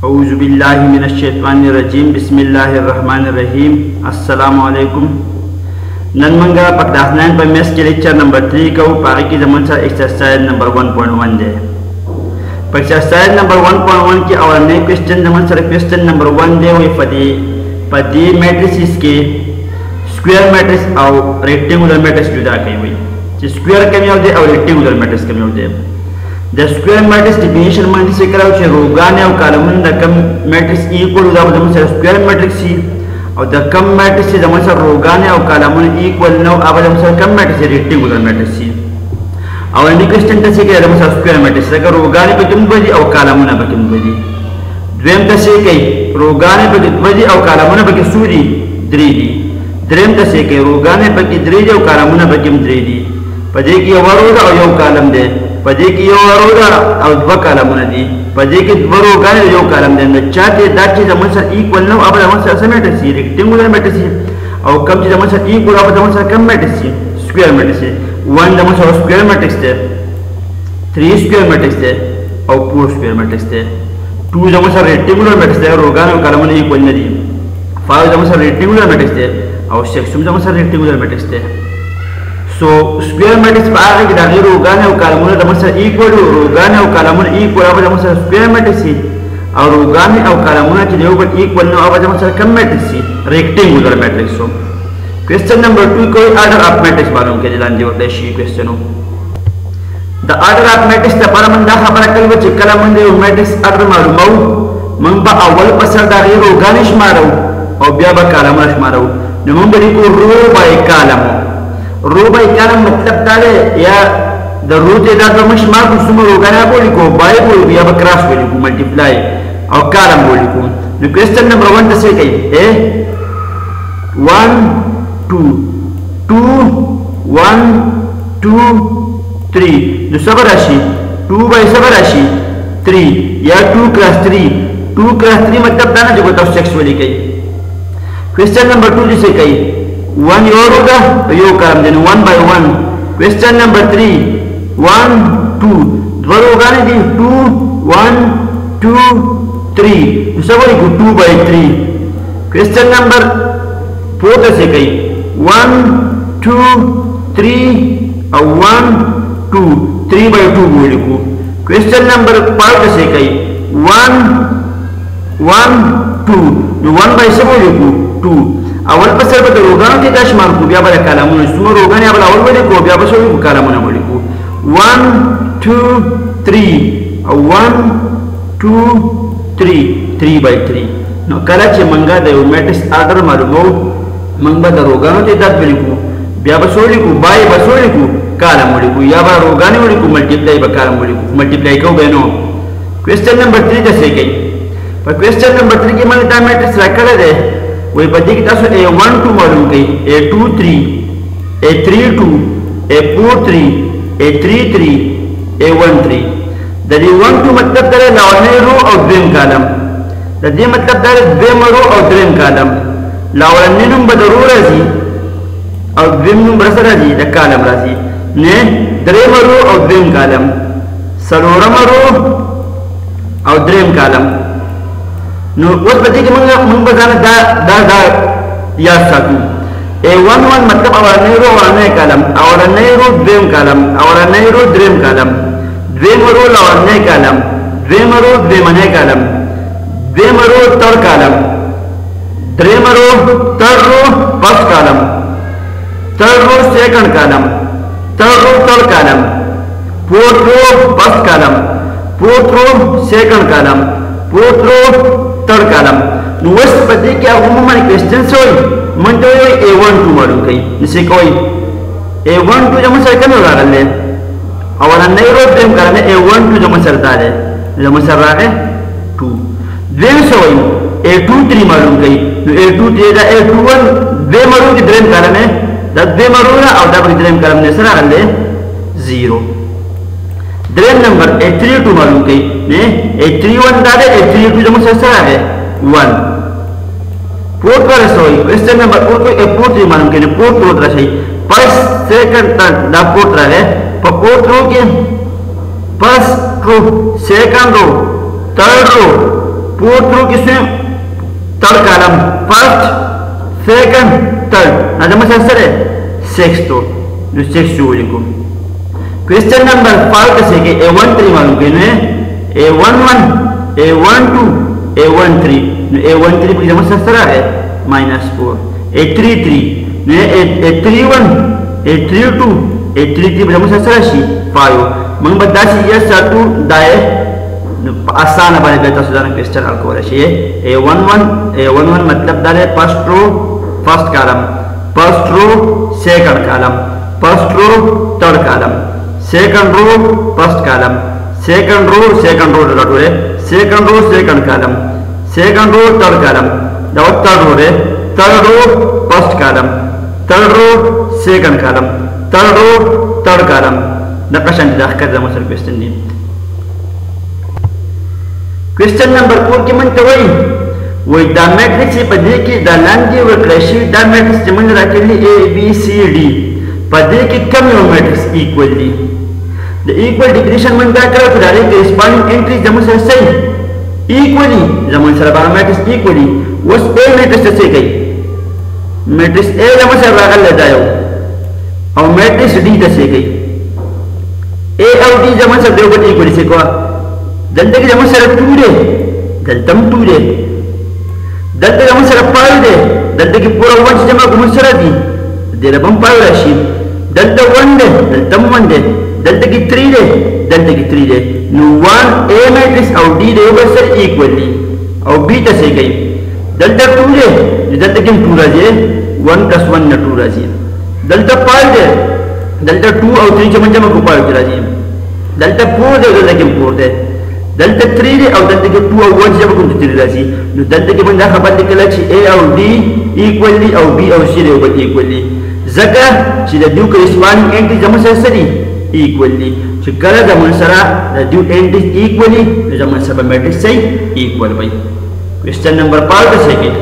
औज़ु बिल्लाहि मिनश्शैतानिर्रजीम बिस्मिल्लाहिर्रहमानिर्रहीम अस्सलामु अलैकुम ननमंगा पक्दास 9 पर मैथ्स के लेक्चर नंबर 3 का पारी की जमन सा एक्सरसाइज नंबर 1.1 दे पर एक्सरसाइज नंबर 1.1 के और नए क्वेश्चन जमन सा क्वेश्चन नंबर 1 दे हुई पदी मैट्रिसेस के स्क्वायर मैट्रिक्स और रेक्टेंगुलर मैट्रिक्स जुदा की हुई स्क्वायर कमी हो दे और रेक्टेंगुलर मैट्रिक्स कमी हो दे The square matrix definition man से करा उसे रोगाने और column the come matrix equal उदा मतलब से स्क्वायर मैट्रिक्स ही और द कम मैट्रिक्स से जमा से रोगाने और कॉलम इक्वल नो अब जमा से कम मैट्रिक्स रेक्टेंगुलर मैट्रिक्स ही और इन क्वेश्चन तसे के जमा से स्क्वायर मैट्रिक्स अगर रोगाने पे किम बजी और कॉलम ना पे किम बजी द्वेम तसे के रोगाने पे बजी और कॉलम ना पे सूरी द्रीदी द्वेम तसे के रोगाने पे की द्रीदी और कॉलम ना पे किम द्रीदी पजे की वरोदा और यो कॉलम दे पजे की यो वरोदा और दो कॉलम दी पजे की वरो गाने यो कॉलम दे चाहते दाची जमन सा इक्वल नो अब जमन सा मैट्रिक्स रेक्टेंगुलर मैट्रिक्स और कम जमन सा इक्वल अब जमन सा कम मैट्रिक्स स्क्वायर मैट्रिक्स 1 जमन सा स्क्वायर मैट्रिक्स दे 3 स्क्वायर मैट्रिक्स दे और 4 स्क्वायर मैट्रिक्स दे 2 जमन सा रेक्टेंगुलर मैट्रिक्स दे रो गाने कॉलम ने इक्वल न दी 5 जमन सा रेक्टेंगुलर मैट्रिक्स दे और 6 जमन सा रेक्टेंगुलर मैट्रिक्स दे So square matrix पार के दागे रोगाने और कॉलम ने दमन से इक्वल रोगाने और कॉलम ने इक्वल अब दमन से स्क्वायर मैट्रिक्स और रोगाने और कॉलम ने के लेवल पर इक्वल नो अब दमन से कम मैट्रिक्स रेक्टेंगुलर मैट्रिक्स हो क्वेश्चन नंबर 2 कोई ऑर्डर ऑफ मैट्रिक्स मालूम के दिलान दे और शी क्वेश्चन हो the order of matrix the परमंदा खबर कल बच कॉलम ने मैट्रिक्स ऑर्डर मालूम हो मंबा अव्वल पसर दागे रोगाने मारो और ब्या बा कॉलम मारो नंबर को row by column row by column मतलब ताले या द रो ते दा तो मश मार कुछ रो गाना बोली को बाय बोली या क्रॉस बोली को मल्टीप्लाई और कॉलम बोली को द क्वेश्चन नंबर 1 से कही ए 1 2 2 1 2 3 जो सब राशि 2 बाय सब राशि 3 या 2 क्रॉस 3 मतलब था ना जो बताओ सेक्स वाली कही क्वेश्चन नंबर 2 जिसे कही 1 योर होगा तो यो कॉलम देना 1 by 1 क्वेश्चन नंबर 3 1 2 द्वारा होगा ना जी 2 1 2 3 तो सब को 2 by 3 क्वेश्चन नंबर 4 से कही 1 2 3 और 1 2 3 by 2 बोली को क्वेश्चन नंबर 5 से कही 1 1 2 जो 1 by से बोली को 2 अवल पसर बद रोगानो के दाश मार को ब्या बला कॉलम ने सुम रोगाने अवल अवल बले को ब्या बसो कॉलम ने बोली को 1 2 3 1 2 3 3 by 3 नो कला चे मंगा दे मैट्रिक्स ऑर्डर मालूम हो मंगबा द रोगानो के दाश बोली को ब्या बसो को बाय बसो को कॉलम बोली को या बा रोगाने बोली को मल्टीप्लाई बा कॉलम बोली को मल्टीप्लाई को बेनो क्वेश्चन नंबर 3 जैसे कही पर क्वेश्चन नंबर 3 के मन दा मैट्रिक्स रखले दे वही बच्चे की तरफ से A1 2 मालूम गई A2 3 A3 2 A4 3 A3 3 A1 3 दरी 1 2 मतलब करे लावने रो और द्वेम कॉलम दरी मतलब करे द्वेम रो और द्वेम कॉलम लावने नुम बदरू राजी और द्वेम नुम बरस राजी द कॉलम राजी ने द्वेम रो और द्वेम कॉलम सरोरम रो और द्वेम कॉलम नो उस बच्चे के मंग बजाना दा या सातु A1 1 मतलब और नए रो और नए कॉलम और नए रो द्वेम कॉलम और नए रो द्वेम कॉलम द्वेम रो और नए कॉलम द्वेम रो द्वेम नए कॉलम द्वेम रो तर कॉलम द्वेम रो तर रो फर्स्ट कॉलम तर रो सेकंड कॉलम तर row third column fourth row first column fourth row second column fourth row third column नोस पति क्या उम्मन क्वेश्चन सोई मन तो A1 2 मालूम कई जैसे कोई A1 2 जमा सर कम लगा ले और नए रो द्वेम कॉलम A1 2 जमा सर दाले जमा सर रहा है 2 द्वेम सोई A2 3 मालूम कई A2 3 दा A2 1 द्वेम रो की द्वेम कॉलम है द द्वेम रो ना और द द्वेम कॉलम ने सर आ ले 0 द्वेम नंबर A3 2 मालूम कई ने A3 1 दाले A3 2 जमा सर है 1 फोर्थ वाला सोई क्वेश्चन नंबर 4 को A4 3 मालूम के फोर्थ रो रहा है first second third the fourth रहा है पर फोर्थ रो के first row second row third row, 4 through किसमें third column first second third ना जमा सर 6 तो 6 जोड़ी को क्वेश्चन नंबर 5 कैसे के A13 मालूम के ने A11 A12 A13 A13 की जमा सर है -4 A33 ने A31 A32 A33 की जमा सर है 5 मंग बद्दा सी ये सटू दाए आसान बने बेटा सुधार क्वेश्चन अलको रही है A11 मतलब दाले first row first column first row second column first row third column second row first column second row dot है second row second column second row third column dot third row है third row first column third row second column third row third column नकाशन दाखल जमा sir question दी question number 4 की मन तो वही द मैट्रिक्स पदे की the longitudinal ratio the matrix जमन रखेली A B C D पदे की कम matrix equally the equal definition मन क्या करो फिर डायरेक्ट कॉरेस्पॉन्डिंग एंट्री जमन से सही इक्वली जमन से बार मैट्रिक्स इक्वली उस A मैट्रिक्स से गई मैट्रिक्स A जमन से रागल ले जाओ और मैट्रिक्स D से गई A और D जमन से देवगत इक्वली से को दलते की जमन से 2 रे दलतम 2 रे दलते जमन से 5 रे दलते की पूरा 1 से जमा को मुसरा दी देरा बम 5 राशि दलते 1 रे दलतम 1 रे दलते की 3 रे दलते की 3 रे नो 1 A मैट्रिक्स और D रे बस इक्वली और B से गई दलते 2 रे दलते की 2 राजे 1 + 1 न 2 राजे दलते 5 रे दलते 2 और 3 जमा को 5 राजे दलते 4 रे दलते की 4 रे दलते 3 रे और दलते के 2 और 1 जब को 3 राशि जो दलते के बंदा खबर निकला छी A और D इक्वली और B और C रे ऊपर इक्वली जगह छी द ड्यू कॉरेस्पॉन्डिंग एंट्री जमन से सरी इक्वली छी करा जमन सरा द ड्यू एंट्री इक्वली जमन सब मैट्रिक्स सही इक्वल भाई क्वेश्चन नंबर 5 का सेकंड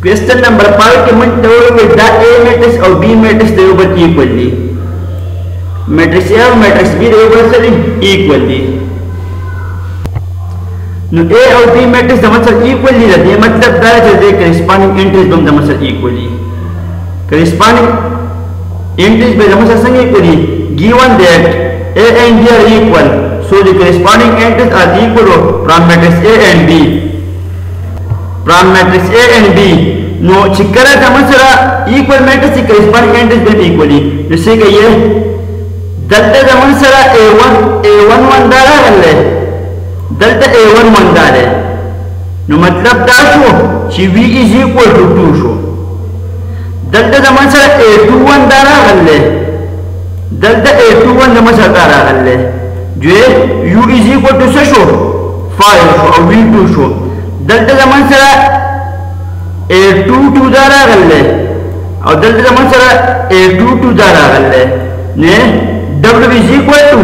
क्वेश्चन नंबर 5 के मन तो द A मैट्रिक्स और B मैट्रिक्स रे ऊपर इक्वली मैट्रिक्स A और मैट्रिक्स B रे इक्वली नो A और B मैट्रिक्स जमन इक्वली रहती है मतलब दायरे चलते कॉरेस्पॉन्डिंग एंट्रीज बम जमन इक्वली कॉरेस्पॉन्डिंग एंट्रीज पे जमन संग equally given that A and B are equal so the corresponding entries are equal from matrix A and B from matrix A and B नो चिकरा जमन इक्वल मैट्रिक्स कॉरेस्पॉन्डिंग एंट्रीज बम equally जैसे कि ये दलते जमन सरा A11 दारा गल्ले दलते A11 दारे नो मतलब दाशो ची V is equal to 2 शो दलते जमन सरा A21 दारा गल्ले दलते A21 जमन सरा दारा गल्ले जो U is equal to 6 शो 5 शो और V2 शो दलते जमन सरा A22 दारा गल्ले और दलते जमन सरा A22 दारा गल्ले ने W is equal to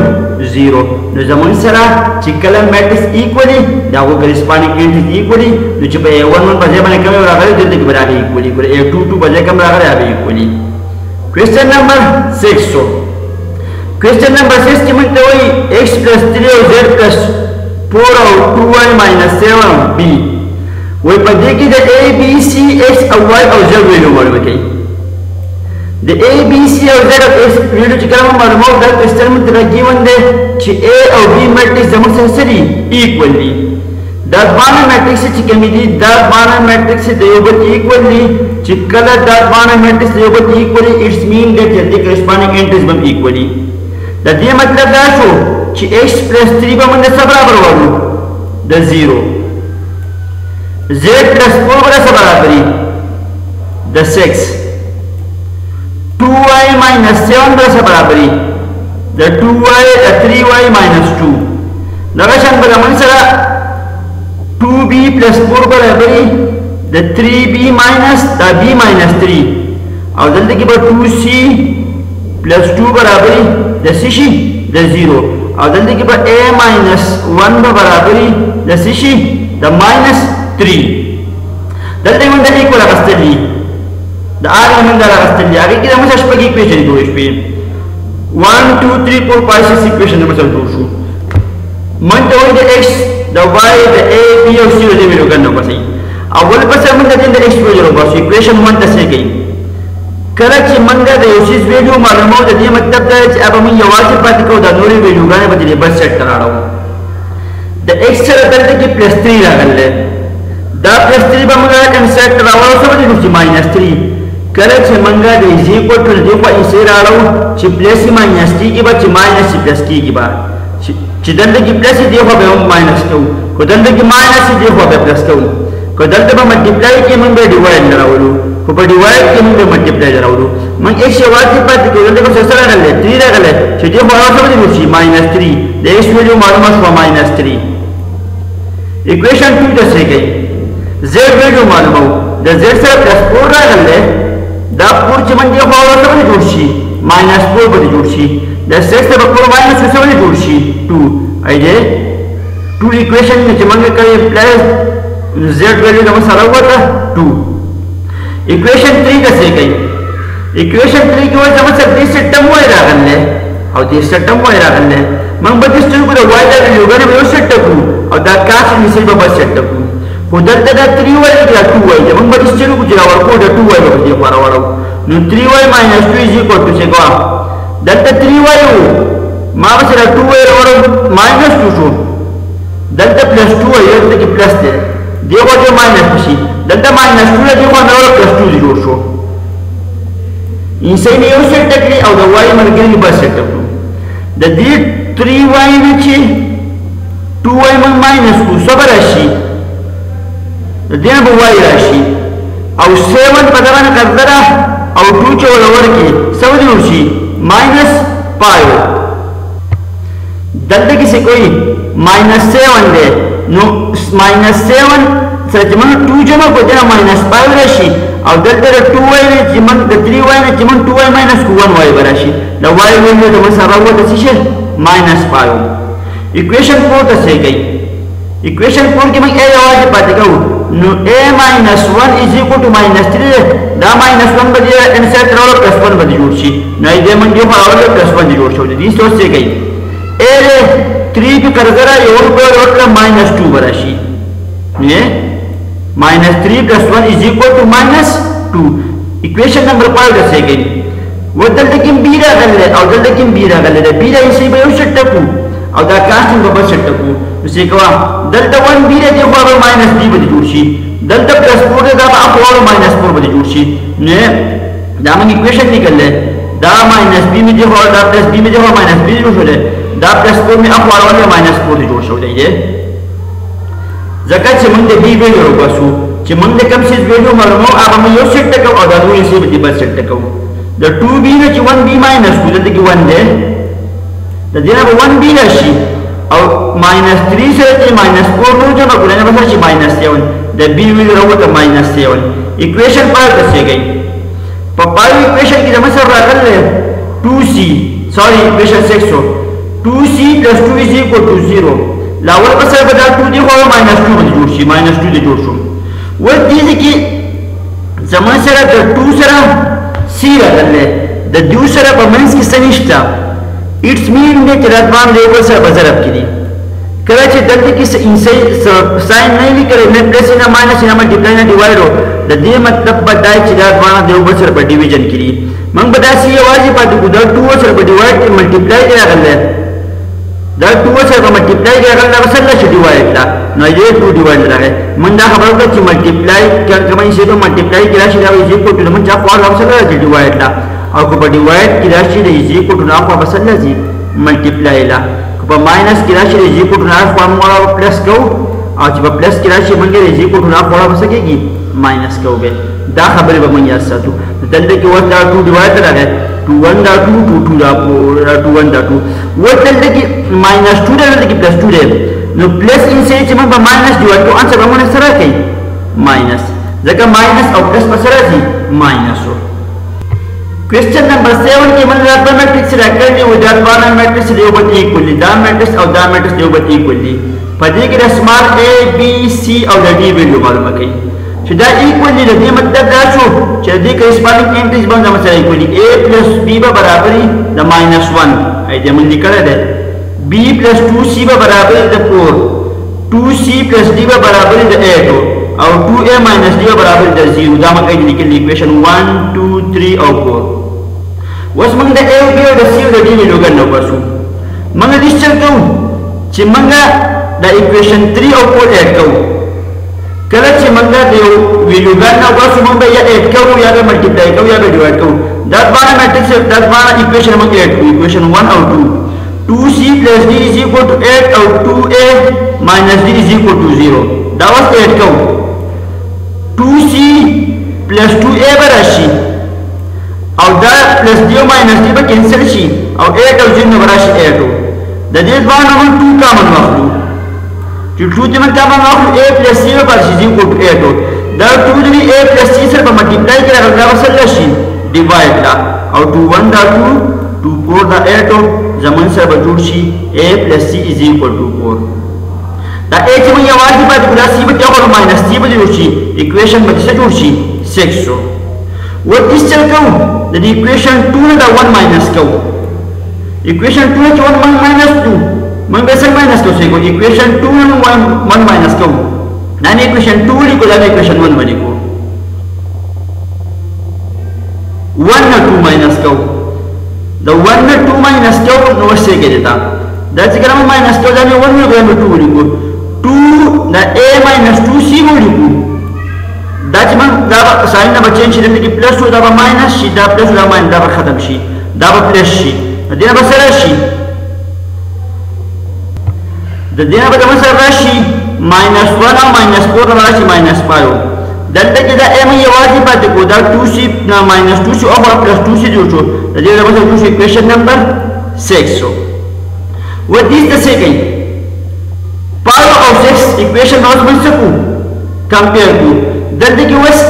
0 no zaman sara chikala matrix equally dago corresponding entries equally no chipa A11 baje bane kame barabar jildi ke barabar equally kore A22 baje kam barabar abe equally question number 6 so question number 6 ki mante hoyi x plus 3 और z plus 4 और 2y minus 7b वही पर देखिए the A B C x और y और z value मालूम है the A B C और Z of X वीडियो चिकरा में मालूम होगा क्वेश्चन में तेरा गिवन दे कि A और B मैट्रिक्स जमन से सरी इक्वली द बाना मैट्रिक्स से चिकमिदी द बाना मैट्रिक्स से देवबत इक्वली चिकला द बाना मैट्रिक्स देवबत equally it's mean that the corresponding entries बम इक्वली द ये मतलब दाशो कि x + 3 बम सब बराबर वालू द 0 Z + 4 बराबर बराबरी द 6 2y minus 7 बराबर बराबरी the 3y minus 2 लगाशन बराबर सरा 2b plus 4 बराबरी the 3b minus the b minus 3 और जल्दी की बात 2c plus 2 बराबरी the c the 0 और जल्दी की बात a minus 1 बराबरी the c the minus 3 जल्दी में द इक्वल अस्तली द आर में द अस्तली आगे की हम सच पे इक्वेशन दो इस पे 1 2 3 4 5 6 इक्वेशन नंबर 2 शू من ته وایي د x د y د a b او c د ویلو کنه پسې اول پسې موږ د x ویلو بس ایکویشن 1 ته څه کوي کله چې موږ د یو شی ویلو معلومو د دې مطلب دا چې اب موږ یوازې پاتې کوو د نورې ویلوګانې به دې بس سیټ کراړو د x سره دلته کې +3 راغله دا +3 به موږ انسرټ راوړو څه به دې -3 کله چې موږ د z کو ټول دې په یې راړو چې پلس -3 کې به چې ماینس پلس کېږي به چې دلته کې پلس دی خو به ماینس کوو کو دلته کې ماینس دی خو به پلس کوو کو دلته به ملټیپلای کې موږ به ډیوایډ راوړو کو په ډیوایډ کې موږ به ملټیپلای راوړو موږ x واضح پاتې کوو دلته څه سره راغله 3 راغله چې دی خو راځي به شي -3 د x ویلو معلومه شو -3 ایکویشن 2 ته څه کوي z ویلو معلومه د z سره +4 راغله دا پور چې موږ یې خو راځي جوړ شي -4 به جوړ شي د 6 سره په ماینس څه ولې جوړ شي 2 ایدې 2 ایکویشن چې موږ کوي پلس z ویلو د مسره وته 2 ایکویشن 3 څه کوي ایکویشن 3 کې وایي چې دې سیستم وای راغله او دې سیستم وای راغله موږ به دې څنګه د وای د ویلوګره به سیټ کو او دا کاس مثال به سیټ کو خو دلته دا 3 وای دا 2 وای موږ به دې څنګه چې ورکو دا 2 وای به دې خورا نو 3 وای -2 = څه کوه دلته 3 وایو ما سره 2 وای ورو -2 شو دلته +2 وای دلته کې پلس دی دیغه دې ماینس شي دلته -2 دیغه نو +2 جوړ شو انسان یو سیټ کړی او د وای مرګري بس سیټ کړو د دې 3 وای نه چې 2 وای -2 صبر راشي د دې به وای راشي او 7 په دغه قدره او 2 چې ولور کې سو جوړ شي -5 دلته کې څه کوي -7 دی نو -7 سره چې موږ 2 جمع کوو دا -5 راشي او دلته 2 وای نه چې موږ د 3 وای نه چې موږ 2 وای -1 وای راشي دا وای ویلو د مسره وته څه شي -5 ایکویشن 4 ته څه کوي ایکویشن 4 کې موږ a یوازې پاتې کوو نو a -1 = -3 دا -1 به انسرټ راوړو +1 به جوړ شي نو دې موږ یو راوړو +1 جوړ شو دي څه څه کوي a 3 په کرګرا یو په ورکړه -2 براشي نه -3 + 1 = -2 ایکویشن نمبر 5 څه کوي ودلته کې b راغله او دلته کې b راغله د b راځي به یو شټ کو او دا کاستنګ به شټ کو نو څه کوه دلته 1 b دې خو به -b به جوړ شي دلته +4 دا به اخوالو -4 به جوړ شي نه دا موږ ایکویشن نکړل دا -b مې دی هو دا +b مې دی هو -b جوړ شول دا +4 مې اخوالو -4 جوړ شو دی ځکه چې موږ د b ویلو وکړو چې موږ کوم څه ویلو معلومو هغه موږ یو سیټ کو او دا دوی څه به بل سیټ کو د 2b نه چې 1b -2 دلته کې 1 دی د دې نه 1b راشي او -3 سره چې -4 نو جمع کړئ نه به شي -7 د b ویلو راوته -7 ایکویشن 5 څه کوي په پای ایکویشن کې د مسر راغله 2c سوري ایکویشن 6 2c + 2 = 0 لاول په سره بدل 2 دی خو -2 باندې جوړ شي -2 دی جوړ شو و دې کې زما سره د 2 سره c راغله د 2 سره په منځ کې سنشتا اټس مین دې چې راتوان دی په سره بزرب کړي کله چې دلته کې ساين نه لیکل نه پلس نه ماینس نه ملټیپلای نه ډیوایډ د دې مطلب بدای چې دا باندې د یو سره په ډیویژن کړي موږ به دا سی واجب پاتې کو دا 2 سره په ډیوایډ کې ملټیپلای دی راغله دا 2 سره په ملټیپلای دی راغله وسله چې ډیوایډ لا نو دې 2 ډیوایډ راغله موږ دا خبرو ته چې ملټیپلای کومه شی ته ملټیپلای کې راشي دا یې کو ټول موږ خپل وسله چې ډیوایډ لا او کو په ډیوایډ کې راشي د یې کو ټول خپل وسله چې ملټیپلای لا په ماینس کې راشي د یې کو ټول فارمولا پلس کو او چې په پلس کې راشي موږ د یې کو ټول فارمولا وسکیږي ماینس کوو دا خبره به موږ یاد ساتو دلته کې وځه 2 ډیوایډ راغله 2 1 دا 2 2 2 دا 2 1 دا 2 ودلته کې -2 دلته کې +2 دی نو پلس انسان چې موږ په ماینس ډیوایډ کوو انسر به موږ سره کوي ماینس ځکه ماینس او پلس په سره دي ماینس क्वेश्चन नंबर 7 के मन रात मैट्रिक्स रखने वो जात वाला मैट्रिक्स देवबती इक्वली दा मैट्रिक्स और दा मैट्रिक्स देवबती इक्वली पदे के स्मॉल a b c और d वैल्यू मालूम कई छदा इक्वली द मतलब दा छो छदे करेस्पॉन्डिंग एंट्रीज बन मसला इक्वली a + b बराबर द -1 आई जे मन निकल दे b plus 2c बराबर है 4, 2c plus d बराबर है 8 और 2a minus d बराबर है 0. दा मग लिख के इक्वेशन 1 2 3 और 4 वस मंग द a b और c और d वैल्यू करना बसु मंग लिस्ट चल को चिमंगा द इक्वेशन 3 और 4 ऐड को कल चिमंगा दे वैल्यू करना बसु मंग या ऐड को या मल्टीप्लाई को या डिवाइड को दैट बार मैट्रिक्स दैट बार इक्वेशन मंग ऐड को इक्वेशन 1 और 2 2c plus d is equal to 8 और 2a minus d is equal to 0. That was 8 को 2c plus 2a बराशी और दा plus d minus d पर कैंसिल शी और 8 और 0 बराशी 8 हो. That is one over 2 common वाफलू. जो 2 जमा common वाफलू a plus c बराशी is equal to 8 हो. That 2 जमी a plus c से पर multiply किया और दा बसल शी divide ला और 2 1 दा 2 2 4 दा 8 हो. जमन से बजूर she a plus c is equal to 4. दा a जब ये वाली बात गुला c बच्चा और माइनस c बजूर शी इक्वेशन बच्चे से जुड़ शी 6 हो. वो इस चल को द इक्वेशन 2 ने दा 1 माइनस को इक्वेशन 2 है 1 माइनस 2 मन बेसन माइनस को से को इक्वेशन 2 ने 1 माइनस को ना इक्वेशन 2 लिखो दा इक्वेशन 1 बने को 1 ना 2 माइनस को the 1 में 2 minus क्या नो से के देता दैट्स इक्वल टू माइनस क्या जाने 1 में 2 लिखो 2 द a minus 2c को लिखो दैट्स मन दा साइन ना चेंज करने की प्लस हो दा माइनस शी दा प्लस दा माइनस दा खत्म शी दा प्लस शी देना बस राशि देना बस राशि -1 और -4 राशि -5 दंत के दा m ये वाली बात को दा 2c -2c और +2c जो छो दा बस 2c इक्वेशन नंबर 6 हो what is the second power of 6 equation not बन सकू कंपेयर टू दंत के वस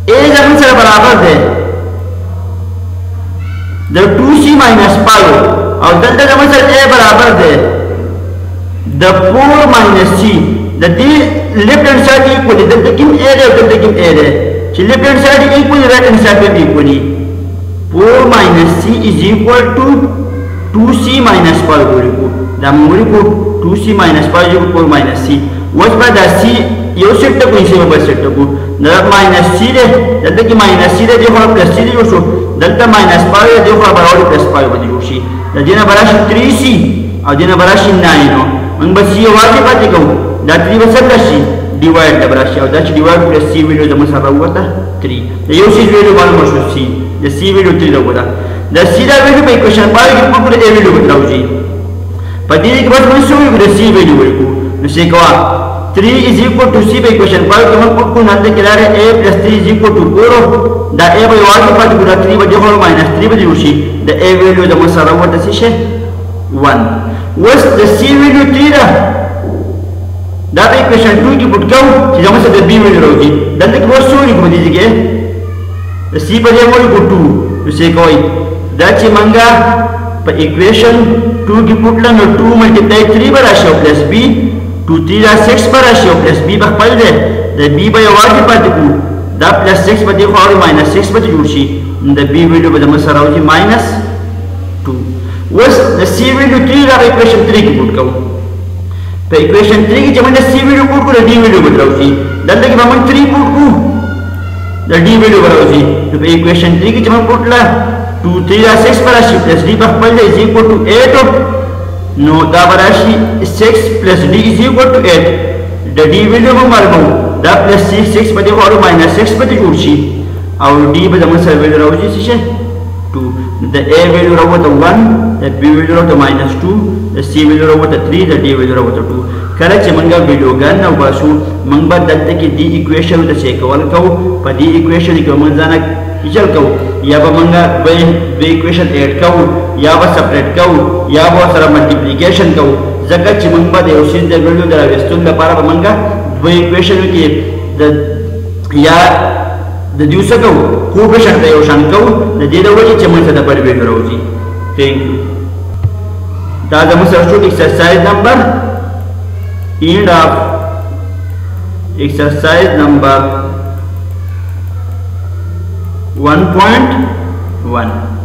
a जब से बराबर है द 2c -5 और दंत जब से a बराबर है द 4 - c the left hand side equally the taking a the taking a so left hand side equally right hand side equally 4 - c is equal to 2c - 5 को the more को 2c - 5 equal 4 - c what by the c यो सेट को इसे बस सेट को न -c रे दंत की -c रे जो प्लस c जो सो दंत -5 जो बराबर +5 बदियो शी द जेना बराबर 3c और जेना बराबर 9 हो मन बस ये वाली बात कहूं दैट 3 बस राशि डिवाइड द राशि और that divide plus c value जब सारा हुआ था 3 द यो सी वैल्यू वन मस c द c वैल्यू 3 होगा द c दा वैल्यू पे इक्वेशन पावर के ऊपर a वैल्यू बताओ जी पदी के बाद मन सो द c वैल्यू को से कहा 3 is equal to c by equation power के हम को नंदे के लारे a plus 3 is equal to 4 the a by वाली बात गुना 3 बजे होल -3 बजे उसी द a वैल्यू जब सारा हुआ था से 1 was the c value 3 दा that equation 2 की पुट करो जब से b वैल्यू होगी दंत के वो सो लिख दीजिए the c पर ये को 2 उसे कोई दैट मंगा पर इक्वेशन 2 की पुट ला 2 × 3 बराबर प्लस b 2 3 6 बराबर प्लस b बखल दे the b by वाली बात को दा प्लस 6 बजे और -6 बजे जोड़सी the b वैल्यू बजे मसरा होगी -2 was the c value 3 दा इक्वेशन 3 की पुट करो तो इक्वेशन 3 की जब c वैल्यू पुट को d वैल्यू बताओ जी दंत की हम 3 पुट को द d वैल्यू बताओ जी तो इक्वेशन 3 की जब पुट ला 2 3 6 बराबर प्लस d बखल दे is equal to 8 नो दा बराबर 6 plus d is equal to 8 the d value हम मालूम दा प्लस 6 बजे और -6 बजे जोड़सी और d बजे हम से वैल्यू रहो जी से 2 the a value रहो तो 1 the b value रहो तो -2 the c value रहो तो 3 the d value रहो तो 2 करेक्ट मंगा वीडियो गन न बासु मंगबा दत्त की दी इक्वेशन द से कवल को पदी इक्वेशन को मंजाना इचल को या बा मंगा बे इक्वेशन ऐड को या बा सेपरेट को या बा सरा मल्टीप्लिकेशन को जगह चिमंबा दे उसी दे वैल्यू दरा वेस्टुन द पारा मंगा बे इक्वेशन की द या द दिवस को खूब शर्त है ओशन को द दे दो जी चमन से द पर वीडियो रहो जी थैंक यू दादा मुसरशुट exercise number end of exercise number 1.1